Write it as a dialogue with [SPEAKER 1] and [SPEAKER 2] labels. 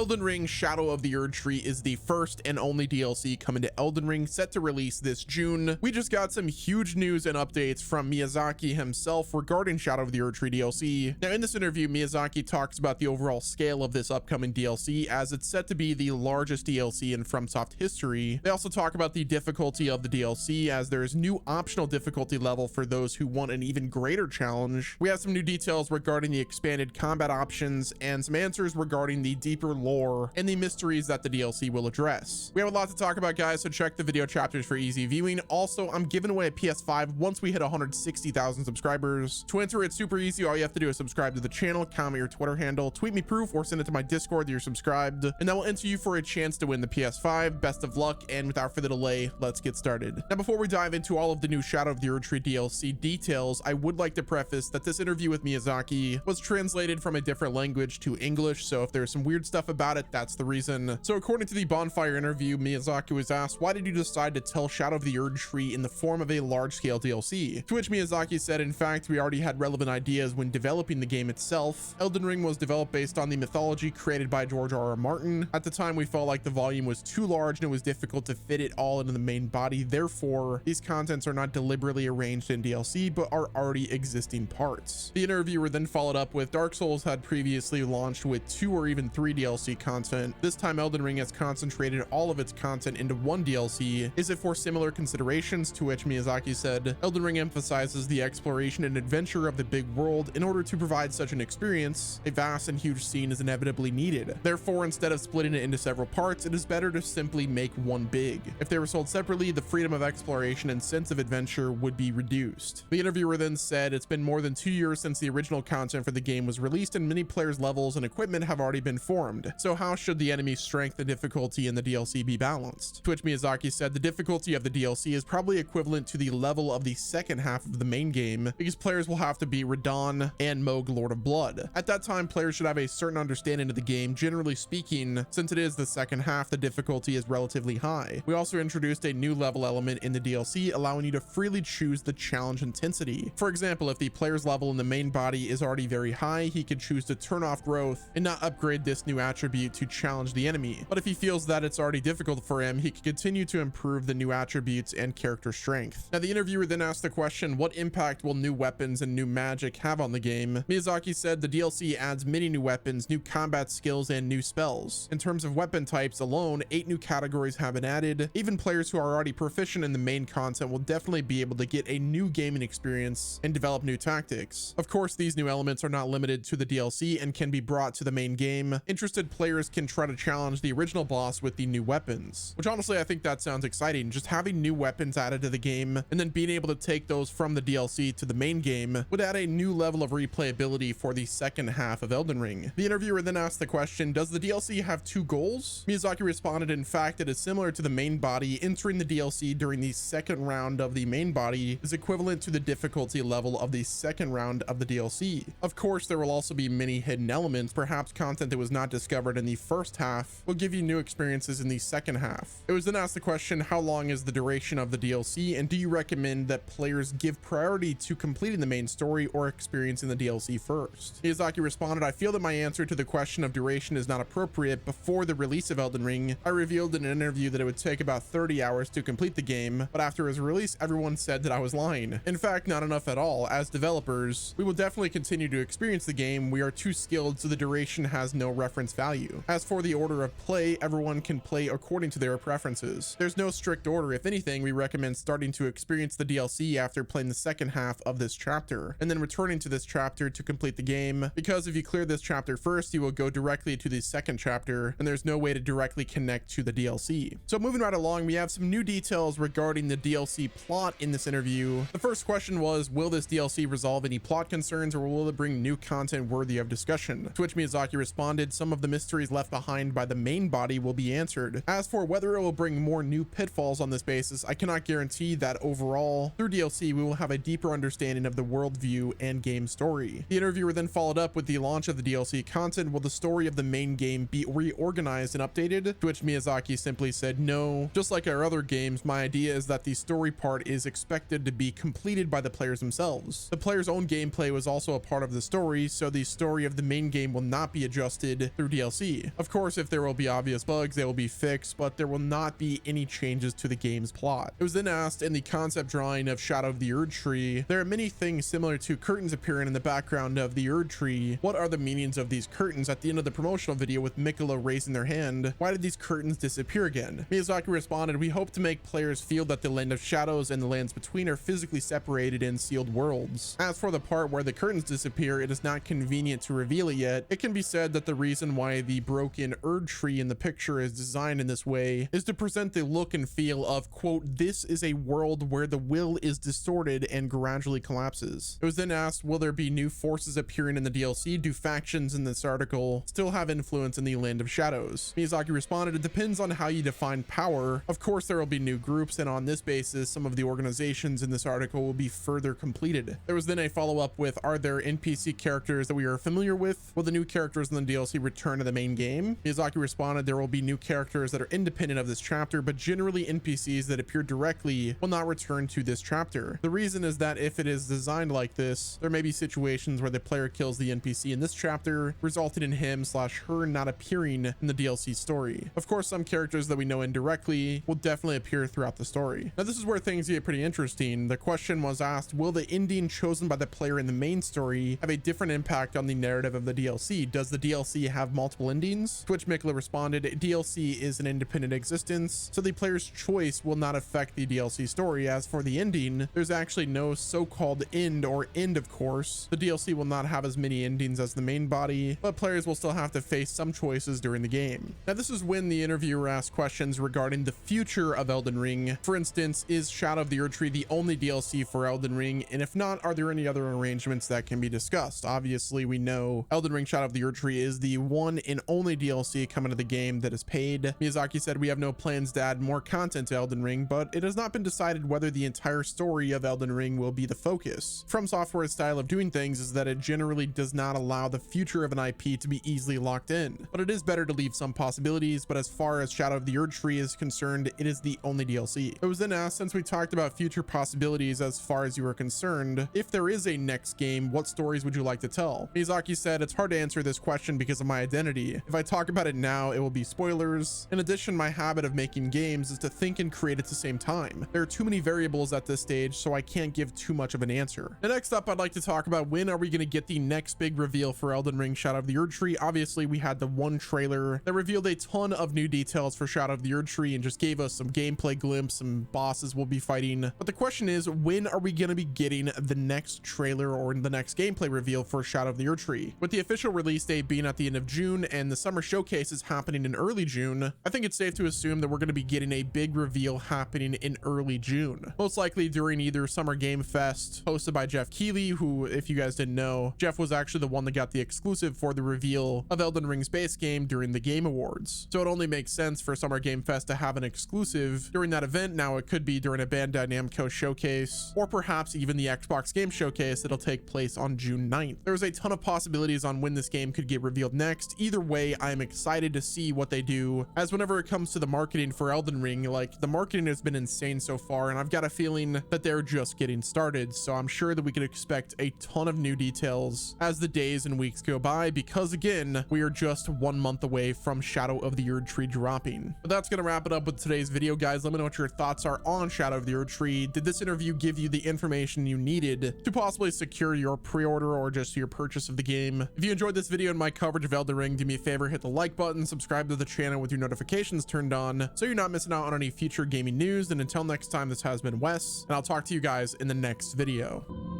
[SPEAKER 1] Elden Ring Shadow of the Erdtree is the first and only DLC coming to Elden Ring, set to release this June. We just got some huge news and updates from Miyazaki himself regarding Shadow of the Erdtree DLC. Now, in this interview, Miyazaki talks about the overall scale of this upcoming DLC, as it's set to be the largest DLC in FromSoft history. They also talk about the difficulty of the DLC, as there is new optional difficulty level for those who want an even greater challenge. We have some new details regarding the expanded combat options and some answers regarding the deeper lore and the mysteries that the DLC will address. We have a lot to talk about, guys, so check the video chapters for easy viewing. Also, I'm giving away a PS5 once we hit 160,000 subscribers. To enter, it's super easy. All you have to do is subscribe to the channel, comment your Twitter handle, tweet me proof, or send it to my Discord that you're subscribed, and that will enter you for a chance to win the PS5. Best of luck, and without further delay, let's get started. Now, before we dive into all of the new Shadow of the Erdtree DLC details, I would like to preface that this interview with Miyazaki was translated from a different language to English, so if there's some weird stuff about it, that's the reason. So according to the Bonfire interview, Miyazaki was asked, why did you decide to tell Shadow of the Erdtree in the form of a large-scale DLC? To which Miyazaki said, in fact, we already had relevant ideas when developing the game itself. Elden Ring was developed based on the mythology created by George R.R. Martin. At the time, we felt like the volume was too large and it was difficult to fit it all into the main body. Therefore, these contents are not deliberately arranged in DLC, but are already existing parts. The interviewer then followed up with, Dark Souls had previously launched with 2 or even 3 DLC content. This time Elden Ring has concentrated all of its content into one DLC. Is it for similar considerations? To which Miyazaki said, Elden Ring emphasizes the exploration and adventure of the big world. In order to provide such an experience, a vast and huge scene is inevitably needed. Therefore, instead of splitting it into several parts, it is better to simply make one big. If they were sold separately, the freedom of exploration and sense of adventure would be reduced. The interviewer then said, it's been more than 2 years since the original content for the game was released, and many players' levels and equipment have already been formed. So how should the enemy strength and difficulty in the DLC be balanced? To which Miyazaki said, the difficulty of the DLC is probably equivalent to the level of the second half of the main game, because players will have to be Radahn and Mohg Lord of Blood. At that time, players should have a certain understanding of the game. Generally speaking, since it is the second half, the difficulty is relatively high. We also introduced a new level element in the DLC, allowing you to freely choose the challenge intensity. For example, if the player's level in the main body is already very high, he could choose to turn off growth and not upgrade this new attribute to challenge the enemy. But if he feels that it's already difficult for him, he can continue to improve the new attributes and character strength. Now, the interviewer then asked the question, what impact will new weapons and new magic have on the game? Miyazaki said, the DLC adds many new weapons, new combat skills, and new spells. In terms of weapon types alone, 8 new categories have been added. Even players who are already proficient in the main content will definitely be able to get a new gaming experience and develop new tactics. Of course, these new elements are not limited to the DLC and can be brought to the main game. Interested players can try to challenge the original boss with the new weapons, which honestly, I think that sounds exciting. Just having new weapons added to the game and then being able to take those from the DLC to the main game would add a new level of replayability for the second half of Elden Ring. The interviewer then asked the question, does the DLC have 2 goals? Miyazaki responded, in fact, it is similar to the main body. Entering the DLC during the second round of the main body is equivalent to the difficulty level of the second round of the DLC. Of course, there will also be many hidden elements. Perhaps content that was not discovered in the first half will give you new experiences in the second half. It was then asked the question, how long is the duration of the DLC, and do you recommend that players give priority to completing the main story or experiencing the DLC first? Miyazaki responded, I feel that my answer to the question of duration is not appropriate. Before the release of Elden Ring, I revealed in an interview that it would take about 30 hours to complete the game, but after its release, everyone said that I was lying. In fact, not enough at all. As developers, we will definitely continue to experience the game. We are too skilled, so the duration has no reference value. As for the order of play, everyone can play according to their preferences. There's no strict order. If anything, we recommend starting to experience the DLC after playing the second half of this chapter, and then returning to this chapter to complete the game, because if you clear this chapter first, you will go directly to the second chapter, and there's no way to directly connect to the DLC. So moving right along, we have some new details regarding the DLC plot in this interview. The first question was, will this DLC resolve any plot concerns, or will it bring new content worthy of discussion? To which Miyazaki responded, some of the mysteries left behind by the main body will be answered. As for whether it will bring more new pitfalls on this basis, I cannot guarantee that. Overall, through DLC, we will have a deeper understanding of the worldview and game story. The interviewer then followed up with the launch of the DLC content. Will the story of the main game be reorganized and updated? To which Miyazaki simply said, no. Just like our other games, my idea is that the story part is expected to be completed by the players themselves. The player's own gameplay was also a part of the story, so the story of the main game will not be adjusted through DLC. DLC. Of course, if there will be obvious bugs, they will be fixed, but there will not be any changes to the game's plot. It was then asked in the concept drawing of Shadow of the Erdtree, there are many things similar to curtains appearing in the background of the Erdtree. What are the meanings of these curtains? At the end of the promotional video with Mikula raising their hand, why did these curtains disappear again? Miyazaki responded, we hope to make players feel that the land of shadows and the lands between are physically separated in sealed worlds. As for the part where the curtains disappear, it is not convenient to reveal it yet. It can be said that the reason why the broken Erdtree in the picture is designed in this way is to present the look and feel of, quote, this is a world where the will is distorted and gradually collapses. It was then asked, will there be new forces appearing in the DLC? Do factions in this article still have influence in the land of shadows? Miyazaki responded, it depends on how you define power. Of course, there will be new groups, and on this basis, some of the organizations in this article will be further completed. There was then a follow-up with, are there NPC characters that we are familiar with? Will the new characters in the DLC return to the main game? Miyazaki responded, there will be new characters that are independent of this chapter, but generally NPCs that appear directly will not return to this chapter. The reason is that if it is designed like this, there may be situations where the player kills the NPC in this chapter, resulting in him/her not appearing in the DLC story. Of course, some characters that we know indirectly will definitely appear throughout the story. Now, this is where things get pretty interesting. The question was asked, will the ending chosen by the player in the main story have a different impact on the narrative of the DLC? Does the DLC have multiple endings? To which Mikula responded, DLC is an independent existence, so the player's choice will not affect the DLC story. As for the ending, there's actually no so-called end or end, of course. The DLC will not have as many endings as the main body, but players will still have to face some choices during the game. Now, this is when the interviewer asked questions regarding the future of Elden Ring. For instance, is Shadow of the Erdtree the only DLC for Elden Ring? And if not, are there any other arrangements that can be discussed? Obviously, we know Elden Ring Shadow of the Erdtree is the one and only DLC coming to the game that is paid. Miyazaki said, we have no plans to add more content to Elden Ring, but it has not been decided whether the entire story of Elden Ring will be the focus. From Software's style of doing things is that it generally does not allow the future of an IP to be easily locked in, but it is better to leave some possibilities. But as far as Shadow of the Erdtree is concerned, it is the only DLC. It was then asked, since we talked about future possibilities as far as you are concerned, if there is a next game, what stories would you like to tell? Miyazaki said, it's hard to answer this question because of my identity. If I talk about it now, it will be spoilers. In addition, my habit of making games is to think and create at the same time. There are too many variables at this stage, so I can't give too much of an answer. And next up, I'd like to talk about when are we going to get the next big reveal for Elden Ring Shadow of the Erdtree. Obviously, we had the one trailer that revealed a ton of new details for Shadow of the Erdtree and just gave us some gameplay glimpse, some bosses we'll be fighting. But the question is, when are we going to be getting the next trailer or the next gameplay reveal for Shadow of the Erdtree? With the official release date being at the end of June and the summer showcase is happening in early June, I think it's safe to assume that we're going to be getting a big reveal happening in early June. Most likely during either Summer Game Fest hosted by Jeff Keighley, who, if you guys didn't know, Jeff was actually the one that got the exclusive for the reveal of Elden Ring's base game during the Game Awards. So it only makes sense for Summer Game Fest to have an exclusive during that event. Now, it could be during a Bandai Namco showcase, or perhaps even the Xbox Game Showcase that'll take place on June 9th. There's a ton of possibilities on when this game could get revealed next. Either way, I'm excited to see what they do, as whenever it comes to the marketing for Elden Ring, like, the marketing has been insane so far, and I've got a feeling that they're just getting started. So I'm sure that we could expect a ton of new details as the days and weeks go by, because again, we are just 1 month away from Shadow of the Erdtree dropping. But that's gonna wrap it up with today's video, guys. Let me know what your thoughts are on Shadow of the Erdtree. Did this interview give you the information you needed to possibly secure your pre-order or just your purchase of the game? If you enjoyed this video and my coverage of Elden Ring, do me a favor, hit the like button, subscribe to the channel with your notifications turned on so you're not missing out on any future gaming news. And until next time, this has been Wes, and I'll talk to you guys in the next video.